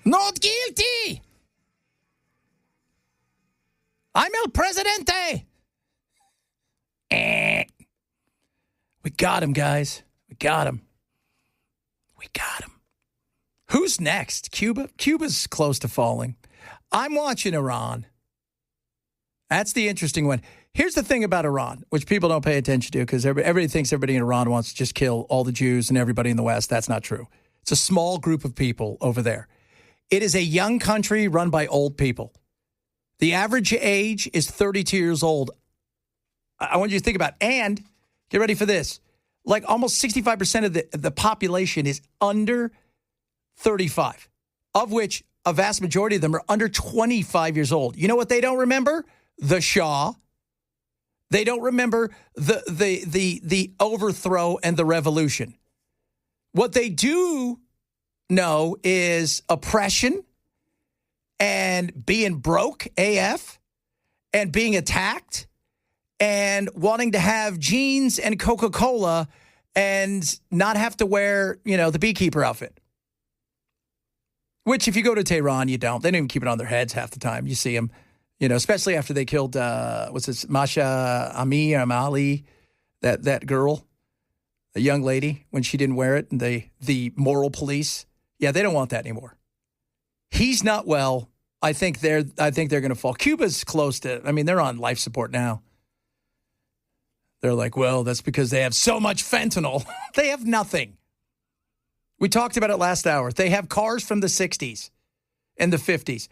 Not guilty. I'm el presidente. We got him, guys. We got him. Who's next? Cuba? Cuba's close to falling. I'm watching Iran. That's the interesting one. Here's the thing about Iran, which people don't pay attention to because everybody thinks everybody in Iran wants to just kill all the Jews and everybody in the West. That's not true. It's a small group of people over there. It is a young country run by old people. The average age is 32 years old. I want you to think about it. And get ready for this. Like almost 65% of the population is under 35, of which a vast majority of them are under 25 years old. You know what they don't remember? The Shah. They don't remember the overthrow and the revolution. What they do know is oppression and being broke AF and being attacked and wanting to have jeans and Coca-Cola and not have to wear, the beekeeper outfit. Which if you go to Tehran, you don't. They don't even keep it on their heads half the time. You see them, especially after they killed, Masha Amali, that girl, a young lady, when she didn't wear it, and the moral police. Yeah, they don't want that anymore. He's not well. I think they're going to fall. Cuba's close to, they're on life support now. They're like, well, that's because they have so much fentanyl. They have nothing. We talked about it last hour. They have cars from the 60s and the 50s.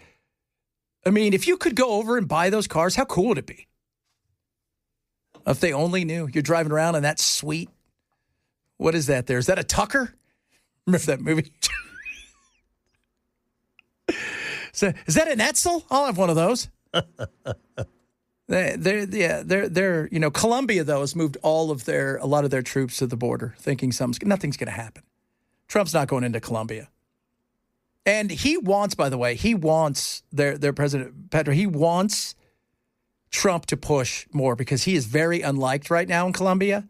If you could go over and buy those cars, how cool would it be? If they only knew. You're driving around in that sweet, what is that there? Is that a Tucker? Remember that movie? Is that an Etzel? I'll have one of those. They're Colombia, though, has moved a lot of their troops to the border, thinking nothing's going to happen. Trump's not going into Colombia. And he wants, by the way, their president, Petro, he wants Trump to push more because he is very unliked right now in Colombia.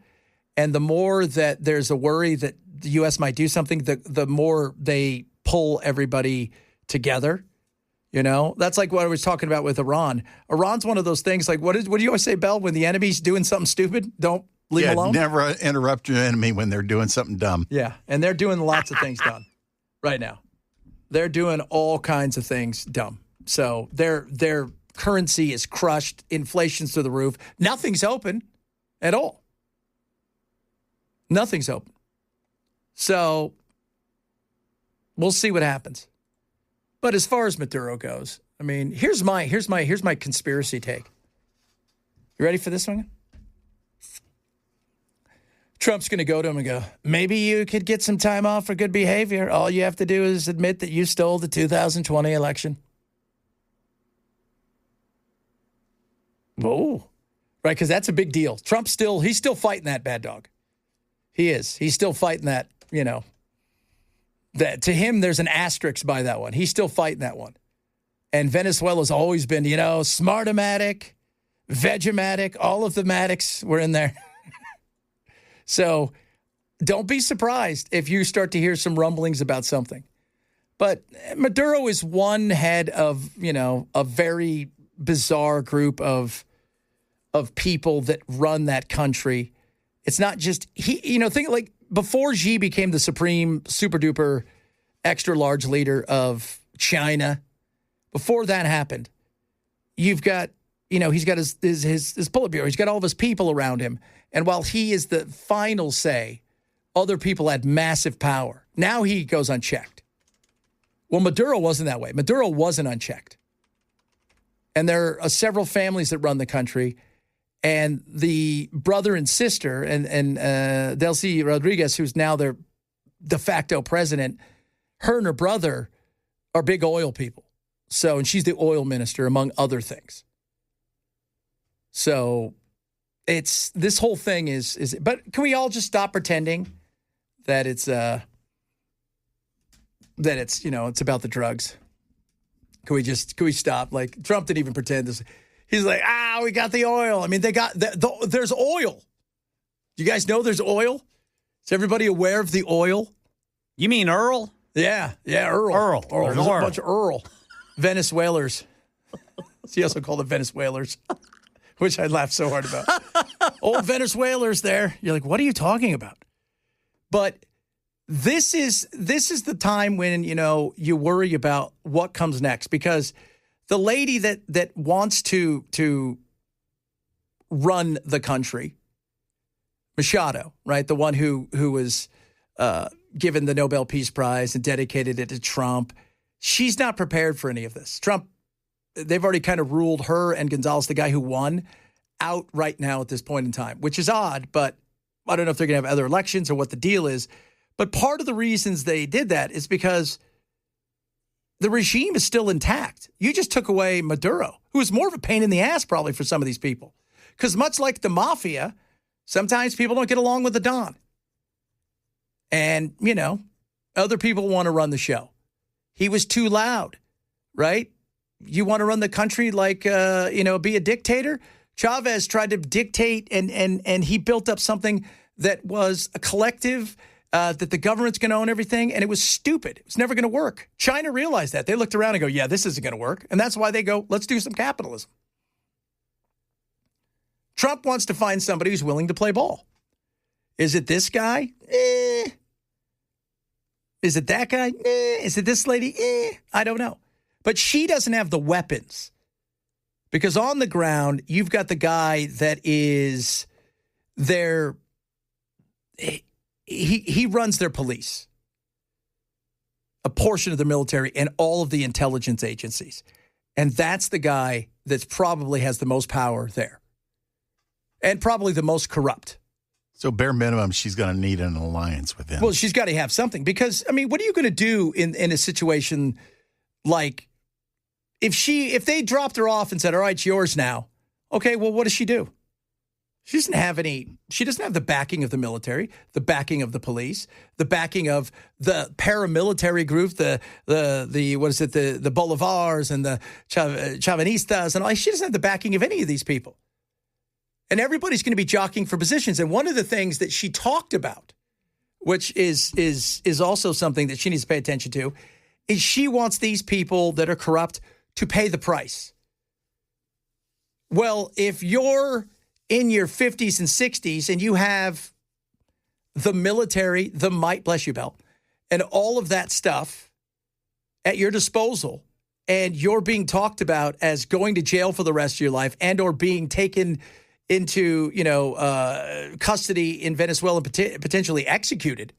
And the more that there's a worry that the U.S. might do something, the more they pull everybody together. That's like what I was talking about with Iran. Iran's one of those things like, what do you always say, Bell, when the enemy's doing something stupid? Don't leave them alone? Never interrupt your enemy when they're doing something dumb. Yeah, and they're doing lots of things dumb right now. They're doing all kinds of things dumb. So their currency is crushed. Inflation's through the roof. Nothing's open at all. Nothing's open. So we'll see what happens. But as far as Maduro goes, here's my conspiracy take. You ready for this one? Trump's going to go to him and go, maybe you could get some time off for good behavior. All you have to do is admit that you stole the 2020 election. Whoa. Right, because that's a big deal. He's still fighting that bad dog. He is. He's still fighting that, that to him, there's an asterisk by that one. He's still fighting that one. And Venezuela's always been, Smartomatic, Vegematic, all of the Matics were in there. So don't be surprised if you start to hear some rumblings about something. But Maduro is one head of, a very bizarre group of people that run that country. It's not just think like before Xi became the supreme super duper extra large leader of China, before that happened, you've got, he's got his Politburo. He's got all of his people around him. And while he is the final say, other people had massive power. Now he goes unchecked. Well, Maduro wasn't that way. Maduro wasn't unchecked. And there are several families that run the country. And the brother and sister, and Delcy Rodriguez, who's now their de facto president, her and her brother are big oil people. So, and she's the oil minister, among other things. So this whole thing is, but can we all just stop pretending that it's it's about the drugs? Can we stop? Like, Trump didn't even pretend this. He's like, we got the oil. There's oil. You guys know there's oil? Is everybody aware of the oil? You mean Earl? Yeah, Earl. Earl. There's a bunch of Earl. Venezuelers. He also called them Venezuelers, which I laughed so hard about. Old Venezuelers there. You're like, what are you talking about? But this is the time when, you worry about what comes next, because the lady that wants to run the country, Machado, right? The one who was given the Nobel Peace Prize and dedicated it to Trump. She's not prepared for any of this. Trump, they've already kind of ruled her and Gonzalez, the guy who won, out right now at this point in time, which is odd, but I don't know if they're going to have other elections or what the deal is. But part of the reasons they did that is because the regime is still intact. You just took away Maduro, who is more of a pain in the ass probably for some of these people. Because much like the mafia, sometimes people don't get along with the Don. And, other people want to run the show. He was too loud, right? You want to run the country like, be a dictator? Chavez tried to dictate and he built up something that was a collective, that the government's going to own everything, and it was stupid. It was never going to work. China realized that. They looked around and go, yeah, this isn't going to work. And that's why they go, let's do some capitalism. Trump wants to find somebody who's willing to play ball. Is it this guy? Is it that guy? Is it this lady? I don't know. But she doesn't have the weapons. Because on the ground, you've got the guy that is their... He runs their police, a portion of the military, and all of the intelligence agencies. And that's the guy that probably has the most power there. And probably the most corrupt. So bare minimum, she's going to need an alliance with him. Well, she's got to have something. Because, what are you going to do in a situation like if they dropped her off and said, all right, it's yours now. Okay, well, what does she do? She doesn't have the backing of the military, the backing of the police, the backing of the paramilitary group, the Bolivars and the Chavinistas and all. She doesn't have the backing of any of these people. And everybody's going to be jockeying for positions. And one of the things that she talked about, which is also something that she needs to pay attention to, is she wants these people that are corrupt to pay the price. Well, if you're in your 50s and 60s and you have the military, the might, bless you, Bell, and all of that stuff at your disposal, and you're being talked about as going to jail for the rest of your life and or being taken into, custody in Venezuela and potentially executed,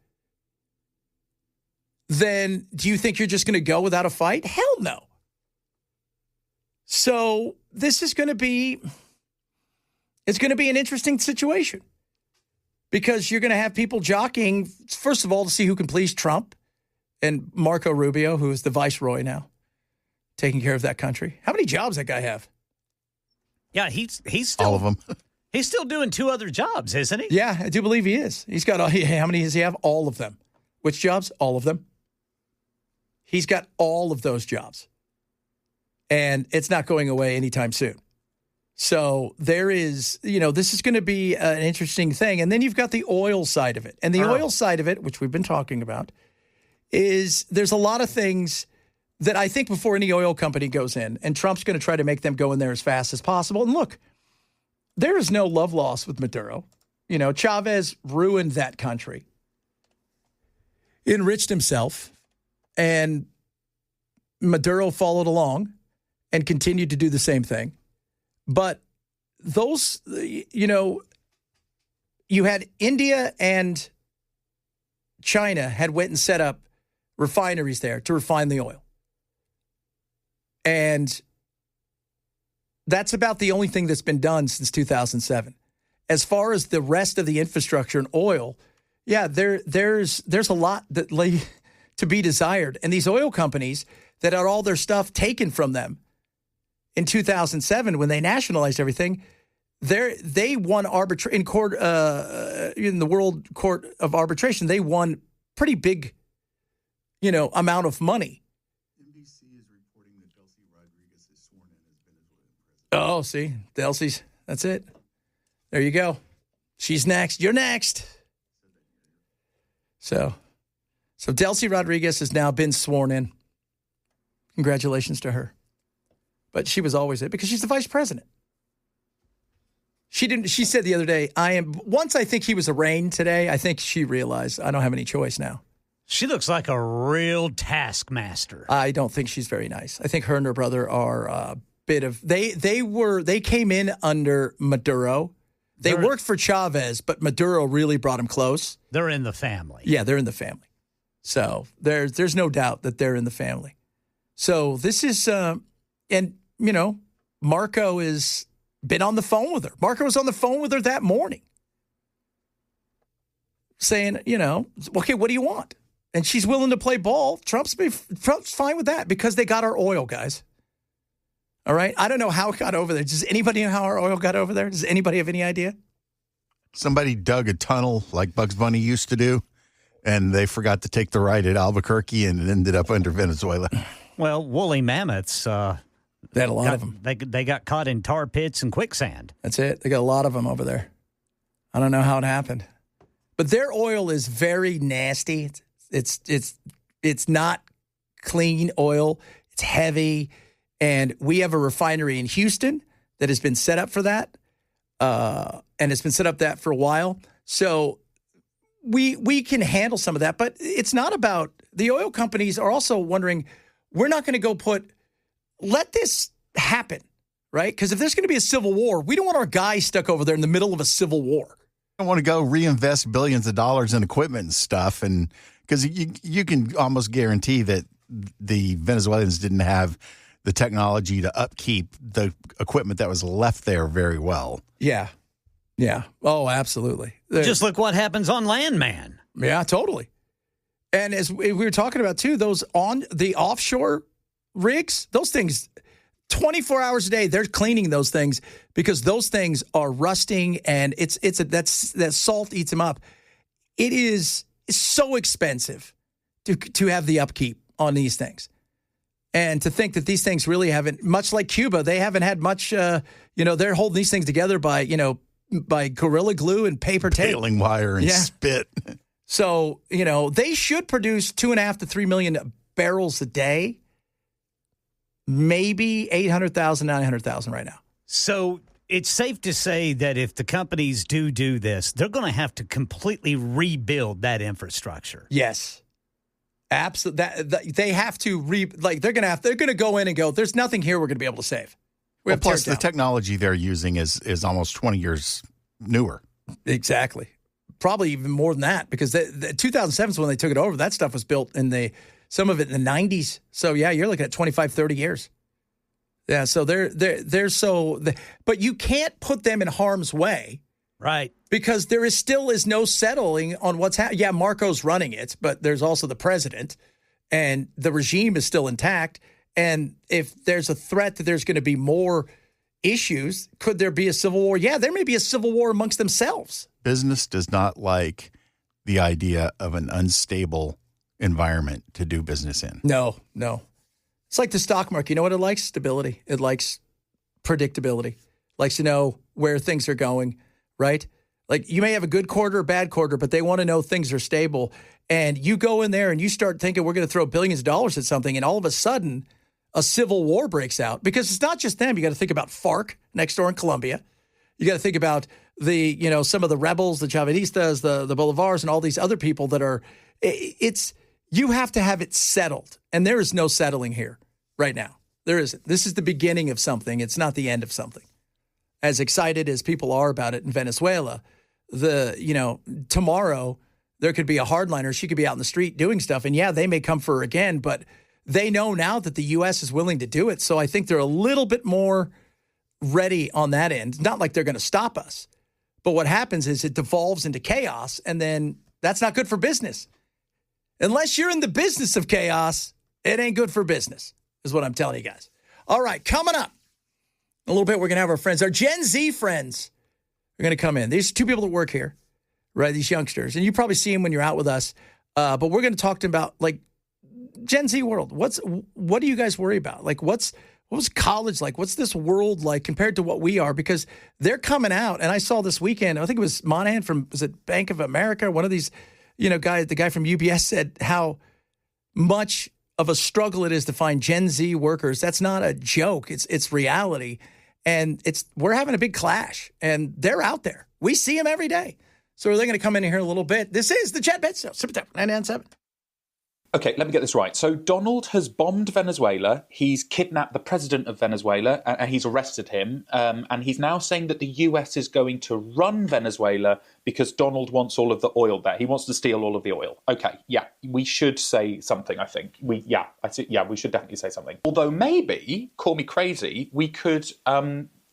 then do you think you're just going to go without a fight? Hell no. So this is going to be... It's going to be an interesting situation because you're going to have people jockeying, first of all, to see who can please Trump and Marco Rubio, who is the viceroy now, taking care of that country. How many jobs that guy have? Yeah, he's still all of them. He's still doing 2 other jobs, isn't he? Yeah, I do believe he is. He's got how many does he have? All of them. Which jobs? All of them. He's got all of those jobs, and it's not going away anytime soon. So there is, this is going to be an interesting thing. And then you've got the oil side of it. And the oil side of it, which we've been talking about, is there's a lot of things that I think before any oil company goes in, and Trump's going to try to make them go in there as fast as possible. And look, there is no love lost with Maduro. Chavez ruined that country, enriched himself, and Maduro followed along and continued to do the same thing. But those, you had India and China had went and set up refineries there to refine the oil. And that's about the only thing that's been done since 2007. As far as the rest of the infrastructure and oil, yeah, there's a lot that lay to be desired. And these oil companies that had all their stuff taken from them in 2007, when they nationalized everything, they won in court in the World Court of Arbitration. They won pretty big, amount of money. NBC is reporting that Delcy Rodriguez is sworn in as Venezuelan president. Oh, see, Delcy's. That's it. There you go. She's next. You're next. So So Delcy Rodriguez has now been sworn in. Congratulations to her. But she was always it because she's the vice president. She said the other day, once I think he was arraigned today, I think she realized I don't have any choice now. She looks like a real taskmaster. I don't think she's very nice. I think her and her brother are a bit of they came in under Maduro. They worked for Chavez, but Maduro really brought them close. They're in the family. Yeah, they're in the family. So there's no doubt that they're in the family. So this is Marco has been on the phone with her. Marco was on the phone with her that morning saying, okay, what do you want? And she's willing to play ball. Trump's fine with that because they got our oil, guys. All right? I don't know how it got over there. Does anybody know how our oil got over there? Does anybody have any idea? Somebody dug a tunnel like Bugs Bunny used to do, and they forgot to take the right at Albuquerque, and it ended up under Venezuela. Well, woolly mammoths. They had a lot of them. They got caught in tar pits and quicksand. That's it. They got a lot of them over there. I don't know how it happened. But their oil is very nasty. It's not clean oil. It's heavy. And we have a refinery in Houston that has been set up for that. And it's been set up that for a while. So we can handle some of that. But it's not about – the oil companies are also wondering, we're not going to go let this happen, right? Because if there's going to be a civil war, we don't want our guys stuck over there in the middle of a civil war. I want to go reinvest billions of dollars in equipment and stuff, and because you can almost guarantee that the Venezuelans didn't have the technology to upkeep the equipment that was left there very well. Yeah. Oh, absolutely. Just look what happens on Landman. Yeah, totally. And as we were talking about too, those on the offshore rigs, those things, 24 hours a day, they're cleaning those things because those things are rusting and that salt eats them up. It is so expensive to have the upkeep on these things. And to think that these things really haven't, much like Cuba, they haven't had much, they're holding these things together by Gorilla Glue and paper tape. Baling wire and spit. So, they should produce 2.5 to 3 million barrels a day. Maybe 800,000, 900,000 right now. So it's safe to say that if the companies do this, they're going to have to completely rebuild that infrastructure. Yes. Absolutely. They have to they're going to go in and go, there's nothing here we're going to be able to save. Plus the technology they're using is almost 20 years newer. Exactly. Probably even more than that because the 2007 is when they took it over. That stuff was built some of it in the 90s. So, yeah, you're looking at 25, 30 years. Yeah, so but you can't put them in harm's way. Right. Because there still is no settling on what's happening. Yeah, Marco's running it, but there's also the president, and the regime is still intact. And if there's a threat that there's going to be more issues, could there be a civil war? Yeah, there may be a civil war amongst themselves. Business does not like the idea of an unstable environment to do business in. No. It's like the stock market. You know what it likes? Stability. It likes predictability. It likes to know where things are going, right? Like you may have a good quarter or bad quarter, but they want to know things are stable. And you go in there and you start thinking we're going to throw billions of dollars at something, and all of a sudden a civil war breaks out. Because it's not just them. You got to think about FARC next door in Colombia. You got to think about some of the rebels, the Chavistas, the Bolivars, and all these other people that are you have to have it settled. And there is no settling here right now. There isn't. This is the beginning of something. It's not the end of something. As excited as people are about it in Venezuela, tomorrow there could be a hardliner. She could be out in the street doing stuff. And yeah, they may come for her again, but they know now that the U.S. is willing to do it. So I think they're a little bit more ready on that end. Not like they're going to stop us. But what happens is it devolves into chaos, and then that's not good for business. Unless you're in the business of chaos, it ain't good for business, is what I'm telling you guys. All right, coming up in a little bit, we're going to have our friends, our Gen Z friends are going to come in. These two people that work here, right, these youngsters, and you probably see them when you're out with us, but we're going to talk to them about, like, Gen Z world. What do you guys worry about? Like, what was college like? What's this world like compared to what we are? Because they're coming out, and I saw this weekend, I think it was Monahan was it Bank of America, one of these, the guy from UBS said how much of a struggle it is to find Gen Z workers. That's not a joke. It's reality. And we're having a big clash, and they're out there. We see them every day. So they're going to come in here a little bit. This is the Chad Benson Show, 997. Okay, let me get this right. So Donald has bombed Venezuela. He's kidnapped the president of Venezuela, and he's arrested him. And he's now saying that the US is going to run Venezuela because Donald wants all of the oil there. He wants to steal all of the oil. Okay, yeah, we should say something, I think. We should definitely say something. Although maybe, call me crazy, we could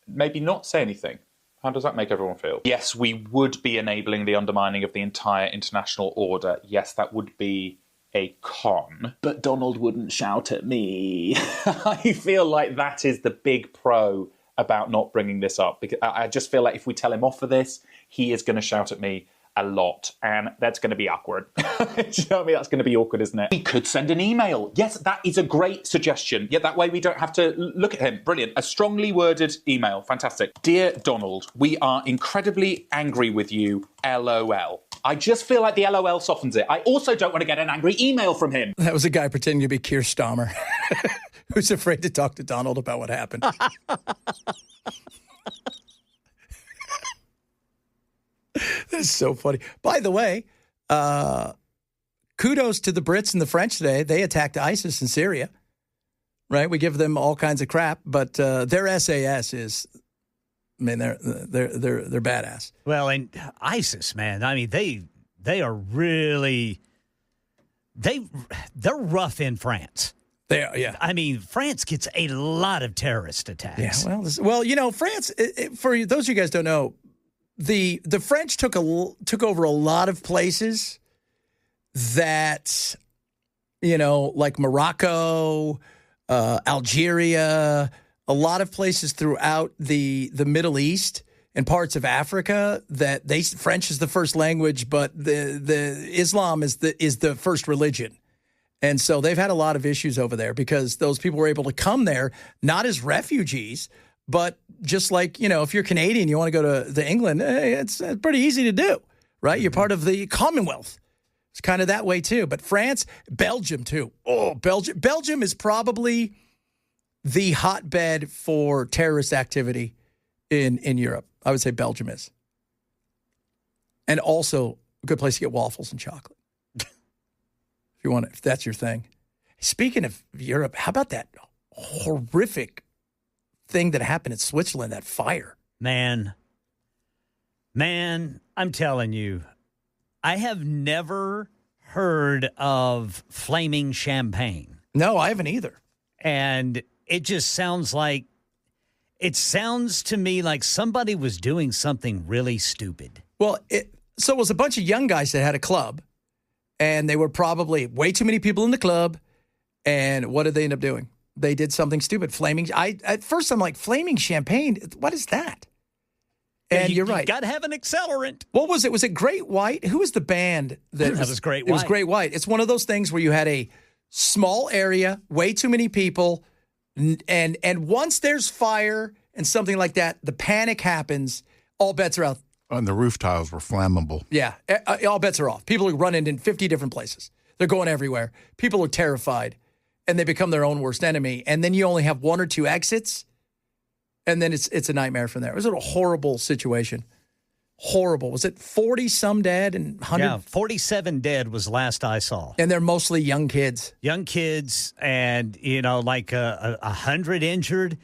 maybe not say anything. How does that make everyone feel? Yes, we would be enabling the undermining of the entire international order. Yes, that would be a con, but Donald wouldn't shout at me. I feel like that is the big pro about not bringing this up, because I just feel like if we tell him off for this, he is going to shout at me a lot, and that's going to be awkward. Do you know what I mean? That's going to be awkward, isn't it? We could send an email. Yes, that is a great suggestion. Yeah, that way we don't have to look at him. Brilliant. A strongly worded email. Fantastic. Dear Donald, we are incredibly angry with you. LOL. I just feel like the LOL softens it. I also don't want to get an angry email from him. That was a guy pretending to be Keir Starmer who's afraid to talk to Donald about what happened. That is so funny. By the way, kudos to the Brits and the French today. They attacked ISIS in Syria, right? We give them all kinds of crap, but their SAS is, I mean, they're badass. Well, and ISIS, man, I mean, they are really they're rough in France. They are, yeah. I mean, France gets a lot of terrorist attacks. Yeah, France. For those of you guys who don't know, the French took over a lot of places that, like Morocco, Algeria, a lot of places throughout the Middle East and parts of Africa that French is the first language, but the Islam is the first religion. And so they've had a lot of issues over there because those people were able to come there, not as refugees, but just like, if you're Canadian, you want to go to England, it's pretty easy to do, right? You're part of the Commonwealth. It's kind of that way too. But France, Belgium too. Oh, Belgium is probably the hotbed for terrorist activity in Europe. I would say Belgium is. And also a good place to get waffles and chocolate. If that's your thing. Speaking of Europe, how about that horrific thing that happened in Switzerland, that fire? Man, I'm telling you, I have never heard of flaming champagne. No, I haven't either. And it just sounds to me like somebody was doing something really stupid. Well, so it was a bunch of young guys that had a club, and they were probably way too many people in the club. And what did they end up doing? They did something stupid. At first I'm like, flaming champagne? What is that? And you're right. You got to have an accelerant. What was it? Was it Great White? Who was the band? That was Great White. It was Great White. It's one of those things where you had a small area, way too many people, and once there's fire and something like that, the panic happens, all bets are out. And the roof tiles were flammable. Yeah, all bets are off. People are running in 50 different places. They're going everywhere. People are terrified, and they become their own worst enemy. And then you only have one or two exits, and then it's a nightmare from there. It was a horrible situation. Horrible. Was it 40-some dead and 100? Yeah, 47 dead was last I saw. And they're mostly young kids. Young kids and, like 100 injured.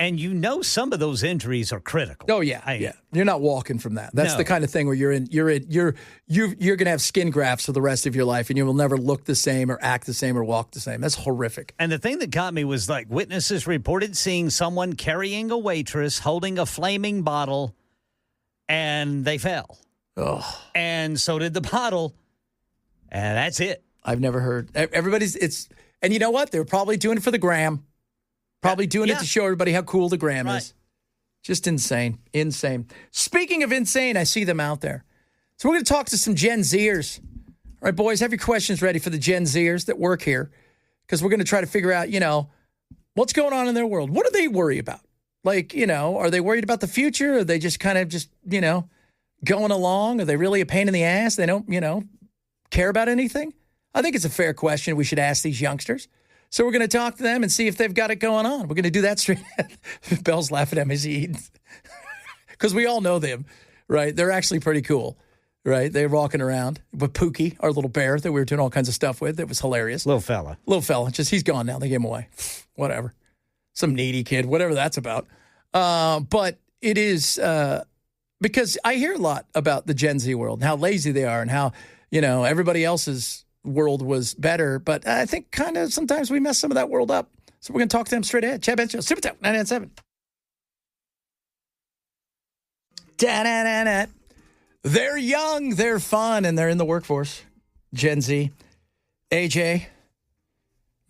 And some of those injuries are critical. Oh yeah, yeah. You're not walking from that. That's No. the kind of thing where you're going to have skin grafts for the rest of your life, and you will never look the same or act the same or walk the same. That's horrific. And the thing that got me was like witnesses reported seeing someone carrying a waitress holding a flaming bottle, and they fell. Oh, And so did the bottle, and that's it. I've never heard. And you know what? They're probably doing it for the gram. Probably doing it to show everybody how cool the gram is. Just insane. Insane. Speaking of insane, I see them out there. So we're going to talk to some Gen Zers. All right, boys, have your questions ready for the Gen Zers that work here, because we're going to try to figure out, what's going on in their world. What do they worry about? Like, are they worried about the future? Are they just kind of going along? Are they really a pain in the ass? They don't, care about anything? I think it's a fair question we should ask these youngsters. So we're going to talk to them and see if they've got it going on. We're going to do that straight. Bell's laughing at me as he eats. Because we all know them, right? They're actually pretty cool, right? They're walking around with Pookie, our little bear that we were doing all kinds of stuff with. It was hilarious. Little fella. Little fella. Just he's gone now. They gave him away. Whatever. Some needy kid, whatever that's about. But it is because I hear a lot about the Gen Z world and how lazy they are and how, everybody else's world was better. But I think kind of sometimes we mess some of that world up. So we're going to talk to them straight ahead. Chad Benson, Super Talk 997. Da-da-da-da. They're young, they're fun, and they're in the workforce. Gen Z. AJ,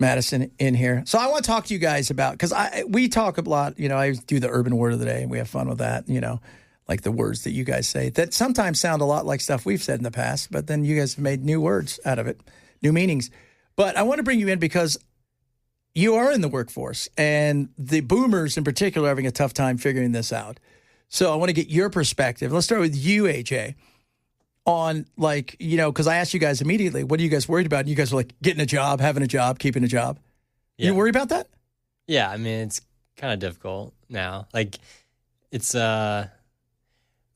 Madison in here. So I want to talk to you guys about, because we talk a lot, I do the urban word of the day, and we have fun with that, like the words that you guys say that sometimes sound a lot like stuff we've said in the past, but then you guys have made new words out of it, new meanings. But I want to bring you in because you are in the workforce, and the boomers in particular are having a tough time figuring this out. So I want to get your perspective. Let's start with you, AJ, on because I asked you guys immediately, what are you guys worried about? And you guys were like, getting a job, having a job, keeping a job. Yeah. You worry about that? Yeah, I mean, it's kind of difficult now. It's a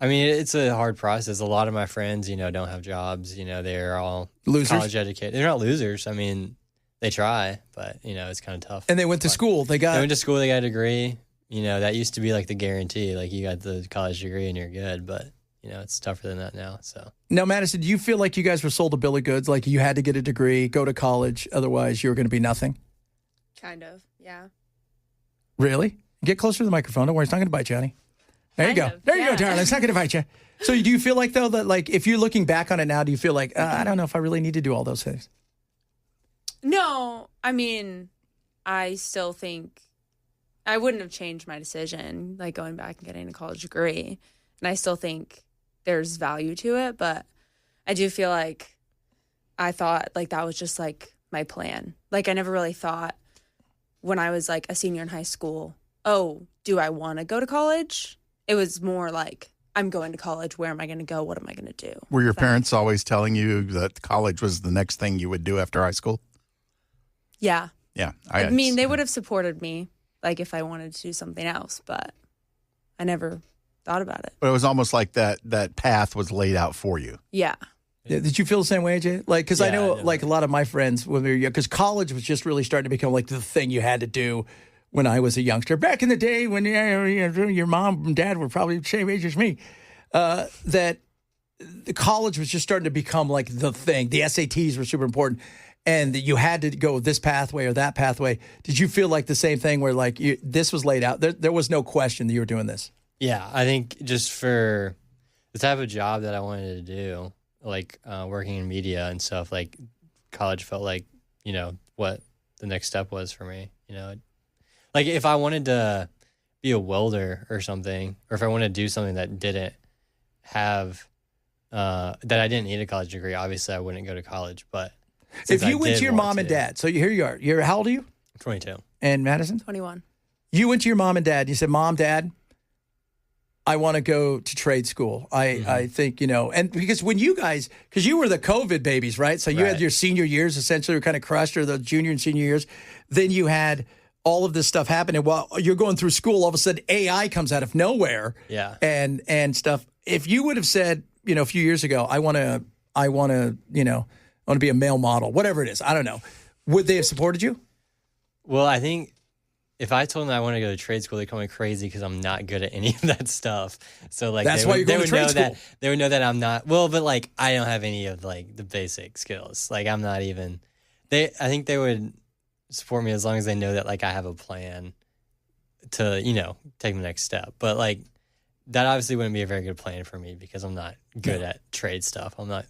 hard process. A lot of my friends, don't have jobs. They're all losers, college educated. They're not losers. I mean, they try, but, it's kind of tough. And they went to school. They went to school. They got a degree. That used to be like the guarantee. Like, you got the college degree and you're good. But, it's tougher than that now. So now, Madison, do you feel like you guys were sold a bill of goods? Like you had to get a degree, go to college, otherwise you were going to be nothing? Kind of, yeah. Really? Get closer to the microphone. Don't worry, it's not going to bite you, honey. There you go. There you go, darling. It's not going to bite you. So do you feel like, though, that if you're looking back on it now, do you feel like, I don't know if I really need to do all those things? No, I mean, I still think I wouldn't have changed my decision, going back and getting a college degree. And I still think there's value to it, but I do feel like I thought that was just my plan. I never really thought when I was a senior in high school, oh, do I want to go to college? It was more I'm going to college. Where am I going to go? What am I going to do? Were your parents always telling you that college was the next thing you would do after high school? Yeah. Yeah. I mean, they would have supported me if I wanted to do something else, but I never thought about it. But it was almost like that path was laid out for you. Yeah. Yeah, did you feel the same way, AJ? Because I know, a lot of my friends when they were young, because college was just really starting to become the thing you had to do when I was a youngster. Back in the day when your mom and dad were probably the same age as me, that the college was just starting to become the thing. The SATs were super important, and that you had to go this pathway or that pathway. Did you feel the same thing where this was laid out? There was no question that you were doing this. Yeah, I think just for the type of job that I wanted to do, working in media and stuff, college felt what the next step was for me. If I wanted to be a welder or something, or if I wanted to do something that didn't have, that I didn't need a college degree, obviously I wouldn't go to college. But if you went to your mom and dad, so here you are. How old are you? 22. And Madison? 21. You went to your mom and dad. You said, Mom, Dad, I want to go to trade school. I think, and because when you guys, because you were the COVID babies, right? So you had your senior years essentially were kind of crushed, or the junior and senior years. Then you had all of this stuff happening while you're going through school. All of a sudden, AI comes out of nowhere. Yeah. And stuff. If you would have said, a few years ago, I want to be a male model, whatever it is, I don't know. Would they have supported you? Well, I think if I told them I want to go to trade school, they'd call me crazy because I'm not good at any of that stuff. So that's why you're going to trade school. They would know that I'm not. Well, but I don't have any of the basic skills. I'm not even. I think they would support me as long as they know that I have a plan to take the next step. But that obviously wouldn't be a very good plan for me because I'm not good at trade stuff. I'm not.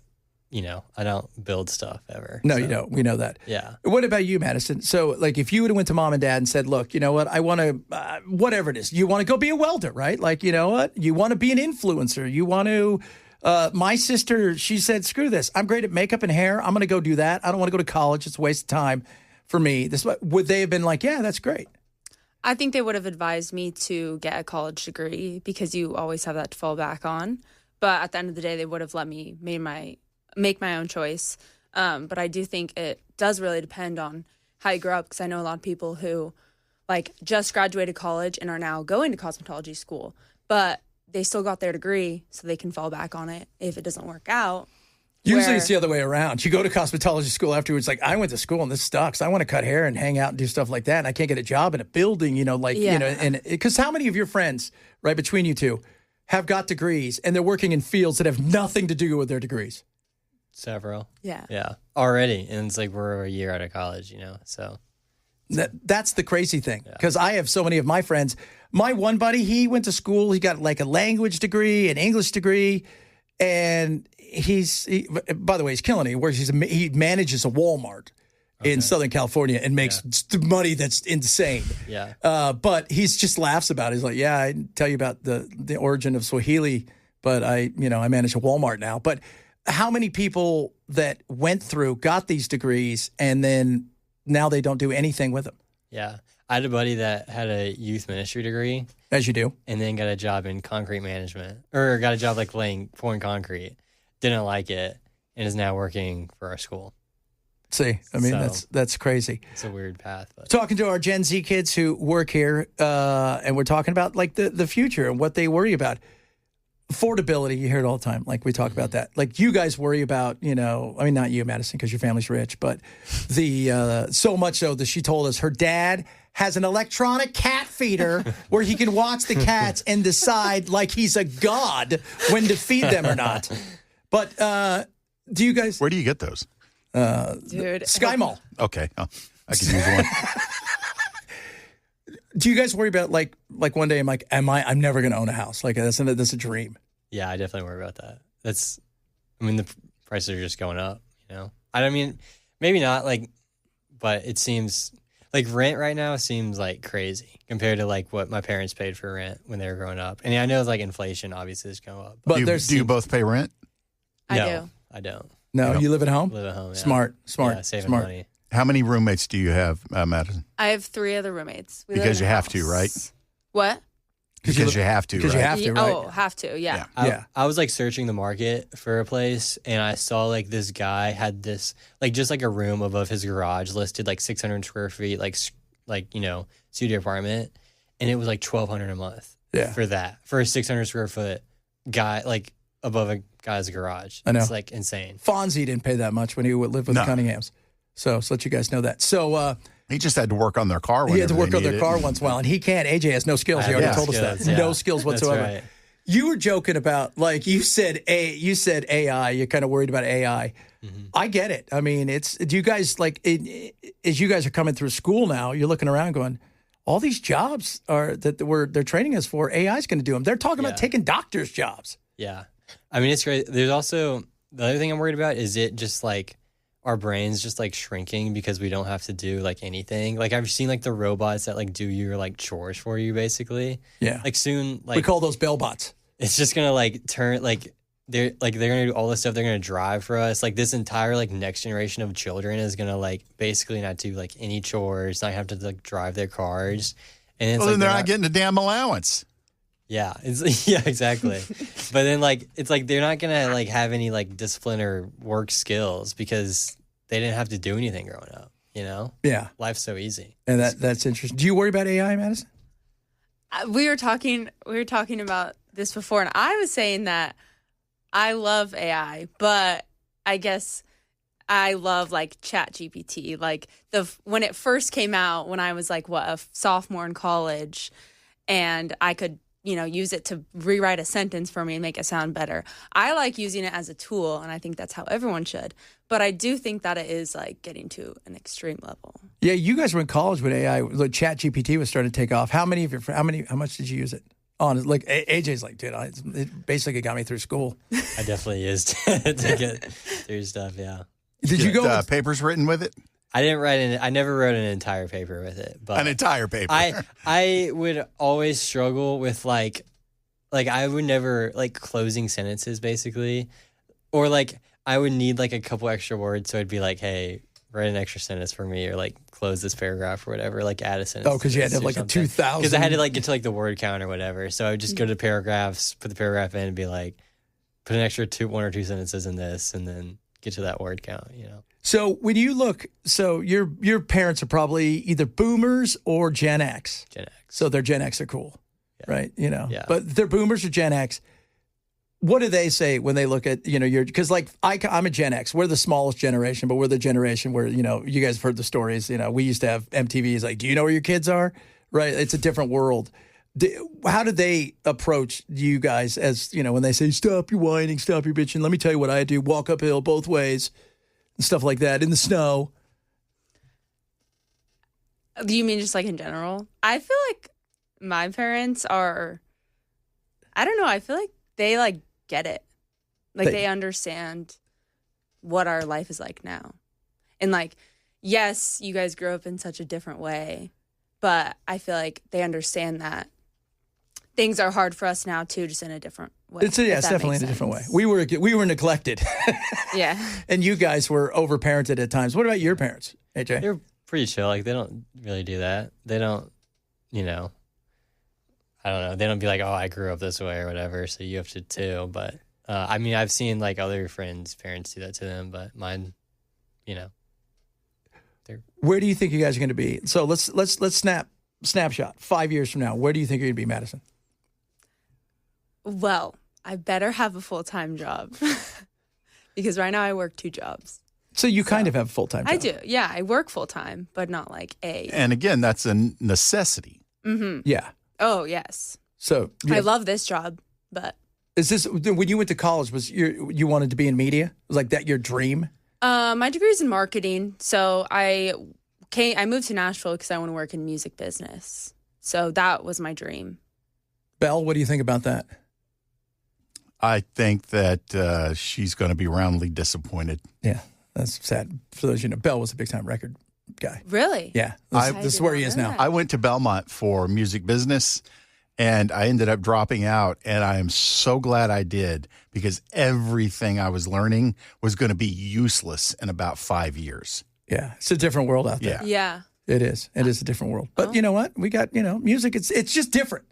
I don't build stuff ever. No, you don't. We know that. Yeah. What about you, Madison? So, if you would have went to mom and dad and said, look, you know what? I want to, whatever it is, you want to go be a welder, right? You know what? You want to be an influencer. You want to, my sister, she said, screw this. I'm great at makeup and hair. I'm going to go do that. I don't want to go to college. It's a waste of time for me. Would they have been yeah, that's great? I think they would have advised me to get a college degree because you always have that to fall back on. But at the end of the day, they would have let me make my make my own choice. But I do think it does really depend on how you grow up, because I know a lot of people who like just graduated college and are now going to cosmetology school, but they still got their degree so they can fall back on it if it doesn't work out. Usually it's the other way around. You go to cosmetology school afterwards, like, I went to school and this sucks. I want to cut hair and hang out and do stuff like that. And I can't get a job in a building, and because how many of your friends, right, between you two, have got degrees and they're working in fields that have nothing to do with their degrees? Several. Yeah. Yeah. Already. And it's like we're a year out of college, so. That's the crazy thing, because I have so many of my friends. My one buddy, he went to school. He got like a language degree, an English degree, and by the way, he's killing it. He works. He manages a Walmart in Southern California and makes money that's insane. Yeah. But he's just laughs about it. He's like, yeah, I didn't tell you about the origin of Swahili, but I manage a Walmart now. But how many people that went through, got these degrees, and then now they don't do anything with them? Yeah. I had a buddy that had a youth ministry degree. As you do. And then got a job in concrete management, or got a job like pouring concrete. Didn't like it, and is now working for our school. See, I mean, that's crazy. It's a weird path. But. Talking to our Gen Z kids who work here, and we're talking about like the future and what they worry about. Affordability, you hear it all the time. Like we talk about that. Like you guys worry about, not you, Madison, because your family's rich, but so much so that she told us her dad has an electronic cat feeder where he can watch the cats and decide like he's a god when to feed them or not. But do you guys? Where do you get those? Dude. Sky Mall. Okay. Oh, I could use one. Do you guys worry about like one day I'm never going to own a house? Like that's a dream. Yeah, I definitely worry about that. The prices are just going up, I mean, maybe not but it seems like rent right now seems like crazy compared to like what my parents paid for rent when they were growing up. And I know like inflation obviously is going up. But do you both pay rent? I no, do. I don't. No, you live at home? Live at home, yeah. Smart. Yeah, saving money. How many roommates do you have, Madison? I have 3 other roommates. We live Because in you a have to, house. right? What? Because you have to, right? Because you have to, right? Oh, have to, yeah. I was like searching the market for a place, and I saw like this guy had this like just like a room above his garage listed like 600 square feet, like studio apartment, and it was like $1,200 a month. Yeah. For a 600 square foot guy like above a guy's garage. I know. It's like insane. Fonzie didn't pay that much when he lived with the Cunninghams. So let you guys know that. So he just had to work on their car. He had to work on their car once in a while, and he can't. AJ has no skills. He already told us that. Yeah. No skills whatsoever. That's right. You were joking about like you said AI. You're kind of worried about AI. Mm-hmm. I get it. I mean, do you guys as you guys are coming through school now, you're looking around going, all these jobs they're training us for, AI is going to do them. They're talking about taking doctors' jobs. Yeah. I mean, it's great. There's also the other thing I'm worried about is it just like our brains just like shrinking because we don't have to do like anything. Like I've seen like the robots that like do your like chores for you basically. Yeah. Like soon, like we call those bell bots. It's just gonna like turn they're gonna do all the stuff they're gonna drive for us. Like this entire like next generation of children is gonna like basically not do like any chores, not have to like drive their cars. And it's then they're not getting a damn allowance. Yeah, exactly. But then like it's like they're not gonna like have any like discipline or work skills because they didn't have to do anything growing up. Yeah, life's so easy. And that's interesting. Do you worry about AI, Madison? We were talking about this before, and I was saying that I love AI, but I guess I love like ChatGPT. Like when it first came out, when I was like a sophomore in college, and I could use it to rewrite a sentence for me and make it sound better. I like using it as a tool, and I think that's how everyone should. But I do think that it is like getting to an extreme level. Yeah, you guys were in college when AI, like ChatGPT was starting to take off. How much did you use it? Like AJ's like, dude, it basically got me through school. I definitely used it to get through stuff. Yeah. Did you go papers written with it? I never wrote an entire paper with it. But an entire paper. I would always struggle with like I would never like closing sentences basically, or like I would need like a couple extra words. So I'd be like, hey, write an extra sentence for me, or like close this paragraph or whatever, like add a sentence. Oh, because you had to have like a 2,000. Because I had to like get to like the word count or whatever. So I would just go to paragraphs, put the paragraph in, and be like, put an extra 1 or 2 sentences in this, and then get to that word count, you know. So when you look, so your parents are probably either boomers or Gen X. Gen X. So their Gen X are cool, right? You know, Yeah. but they're boomers or Gen X. What do they say when they look at, you know, because like I'm a Gen X. We're the smallest generation, but we're the generation where, you know, you guys have heard the stories. You know, we used to have MTVs like, do you know where your kids are? Right. It's a different world. How did they approach you guys as, you know, when they say, stop your whining, stop your bitching. Let me tell you what I do. Walk uphill both ways and stuff like that in the snow. Do you mean just like in general? I feel like my parents are, I don't know, I feel like they like get it. Like they understand what our life is like now. And like, yes, you guys grew up in such a different way, but I feel like they understand that things are hard for us now too, just in a different way. It's definitely in a different way. We were neglected. Yeah. And you guys were overparented at times. What about your parents, AJ? They're pretty chill. Like, they don't really do that. They don't, you know, I don't know. They don't be like, oh, I grew up this way or whatever, so you have to too. But, I mean, I've seen, like, other friends' parents do that to them, but mine, you know. Where do you think you guys are going to be? So let's snapshot 5 years from now. Where do you think you're going to be, Madison? Well, I better have a full-time job because right now I work 2 jobs. So you kind of have a full-time job. I do. Yeah, I work full-time, but not like a. And again, that's a necessity. Mm-hmm. Yeah. Oh, yes. So I love this job, but. Is this, when you went to college, was you wanted to be in media? Was like that your dream? My degree is in marketing, so I moved to Nashville because I want to work in music business. So that was my dream. Belle, what do you think about that? I think that she's going to be roundly disappointed. Yeah, that's sad. For those you know, Belle was a big-time record guy. Really? Yeah. I This is did where not he is know now. that. I went to Belmont for music business, and I ended up dropping out, and I am so glad I did because everything I was learning was going to be useless in about 5 years. Yeah, it's a different world out there. Yeah. Yeah. It is. It is a different world. But you know what? We got, you know, music. It's just different.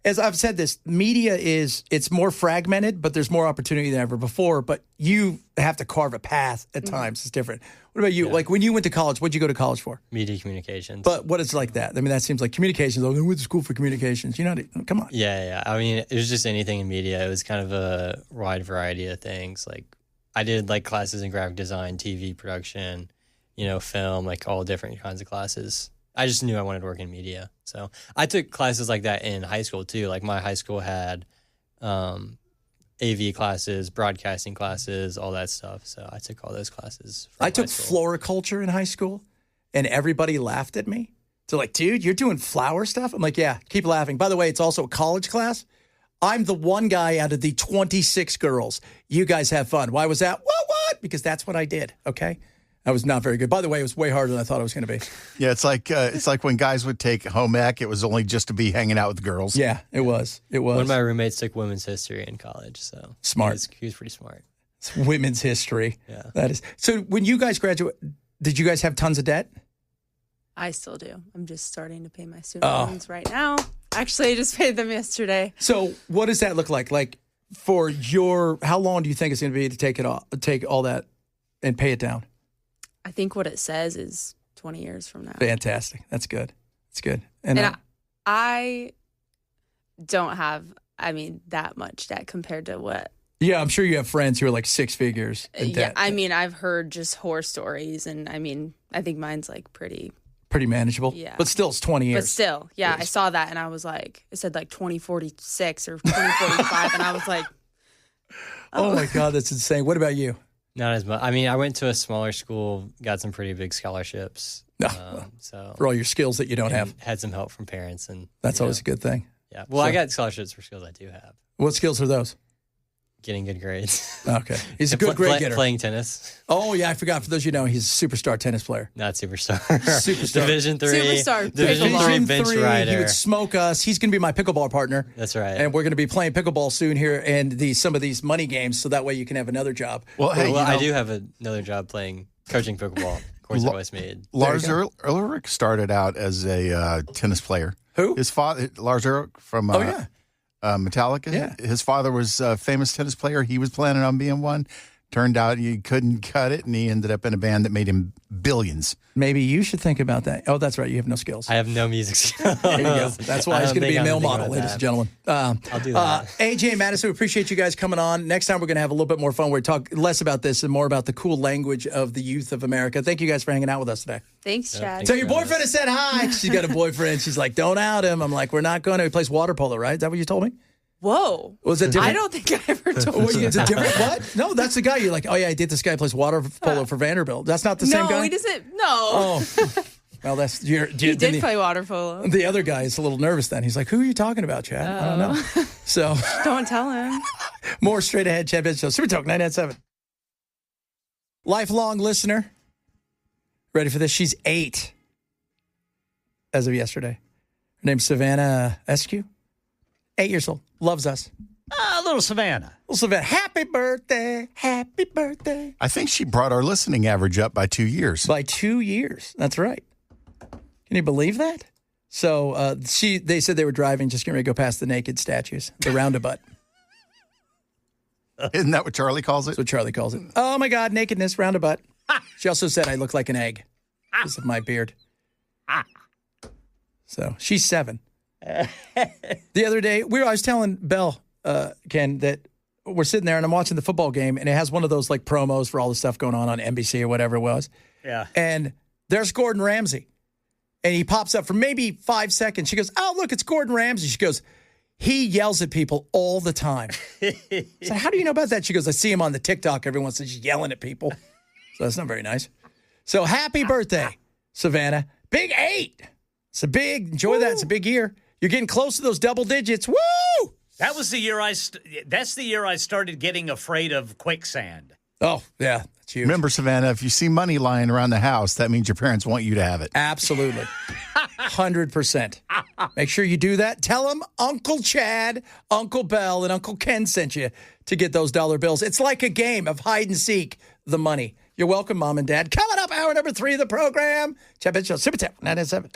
As I've said this, media it's more fragmented, but there's more opportunity than ever before. But you have to carve a path at times. It's different. What about you? Yeah. Like when you went to college, what'd you go to college for? Media communications. But what is like that? I mean, that seems like communications. Oh, I went to school for communications. You know, come on. Yeah. I mean, it was just anything in media. It was kind of a wide variety of things. Like, I did like classes in graphic design, TV production, you know, film, like all different kinds of classes. I just knew I wanted to work in media. So I took classes like that in high school too. Like my high school had AV classes, broadcasting classes, all that stuff. So I took all those classes. I took floriculture in high school, and everybody laughed at me. So like, dude, you're doing flower stuff? I'm like, yeah, keep laughing. By the way, it's also a college class. I'm the one guy out of the 26 girls. You guys have fun. Why was that? What? Because that's what I did, okay? I was not very good. By the way, it was way harder than I thought it was going to be. Yeah, it's like when guys would take home ec, it was only just to be hanging out with girls. Yeah, it was. It was. One of my roommates took women's history in college, so Smart. He was pretty smart. It's women's history. Yeah. That is. So when you guys graduate, did you guys have tons of debt? I still do. I'm just starting to pay my student loans right now. Actually, I just paid them yesterday. So what does that look like? Like for how long do you think it's going to be to take all that and pay it down? I think what it says is 20 years from now. Fantastic. That's good. That's good. And I don't have, that much debt compared to what. Yeah, I'm sure you have friends who are like 6 figures in debt. I've heard just horror stories, and I think mine's like pretty manageable. Yeah. But still, it's 20 years. But still, yeah, I saw that and I was like, it said like 2046 or 2045, and I was like, oh my God, that's insane. What about you? Not as much. I mean, I went to a smaller school, got some pretty big scholarships. So for all your skills that you don't have. Had some help from parents, and that's always a good thing. Yeah. Well, I got scholarships for skills I do have. What skills are those? Getting good grades. Okay. He's a good grade getter. Playing tennis. Oh, yeah, I forgot. For those of you know, he's a superstar tennis player. Not superstar. Superstar. Division 3. Superstar. Division 3 bench rider. He would smoke us. He's going to be my pickleball partner. That's right. And we're going to be playing pickleball soon here and some of these money games, so that way you can have another job. Well, hey, I do have another job coaching pickleball. Course at Westmead. Lars Ulrich started out as a tennis player. Who? His father, Lars Ulrich from Metallica. Yeah. His father was a famous tennis player. He was planning on being one. Turned out he couldn't cut it, and he ended up in a band that made him billions. Maybe you should think about that. Oh, that's right. You have no skills. I have no music skills. There you go. That's why he's going to be a male model, ladies and gentlemen. I'll do that. AJ and Madison, we appreciate you guys coming on. Next time, we're going to have a little bit more fun. We're talk less about this and more about the cool language of the youth of America. Thank you guys for hanging out with us today. Thanks, Chad. So your boyfriend has said hi. She's got a boyfriend. She's like, don't out him. I'm like, we're not going to. He plays water polo, right? Is that what you told me? Whoa. Was it different? I don't think I ever told Well, you it's a that. different what? No, that's the guy. You're like, oh yeah, I did. This guy plays water polo for Vanderbilt. That's not the same guy. No, he doesn't. No. Oh, well, that's He did play water polo. The other guy is a little nervous. Then he's like, "Who are you talking about, Chad?" I don't know. So Don't tell him. more straight ahead, Chad Benson Show. Super Talk 997. Lifelong listener. Ready for this? She's 8 as of yesterday. Her name's Savannah Eskew. 8 years old. Loves us. Little Savannah. Little Savannah. Happy birthday. Happy birthday. I think she brought our listening average up by 2 years. By 2 years. That's right. Can you believe that? So they said they were driving, just getting ready to go past the naked statues, the roundabout. Isn't that what Charlie calls it? That's what Charlie calls it. Oh, my God, nakedness, roundabout. She also said I look like an egg because of my beard. So she's 7. The other day, I was telling Belle, Ken, that we're sitting there and I'm watching the football game and it has one of those like promos for all the stuff going on NBC or whatever it was. Yeah. And there's Gordon Ramsay. And he pops up for maybe 5 seconds. She goes, oh, look, it's Gordon Ramsay. She goes, he yells at people all the time. So how do you know about that? She goes, I see him on the TikTok every once in a while, just yelling at people. So that's not very nice. So happy birthday, Savannah. Big 8. It's a big, enjoy that. It's a big year. You're getting close to those double digits. Woo! That was the year that's the year I started getting afraid of quicksand. Oh, yeah. That's huge. Remember, Savannah, if you see money lying around the house, that means your parents want you to have it. Absolutely. 100%. Make sure you do that. Tell them Uncle Chad, Uncle Bell, and Uncle Ken sent you to get those dollar bills. It's like a game of hide and seek the money. You're welcome, Mom and Dad. Coming up, hour number 3 of the program. Chad Benson Show, Super Tech 997.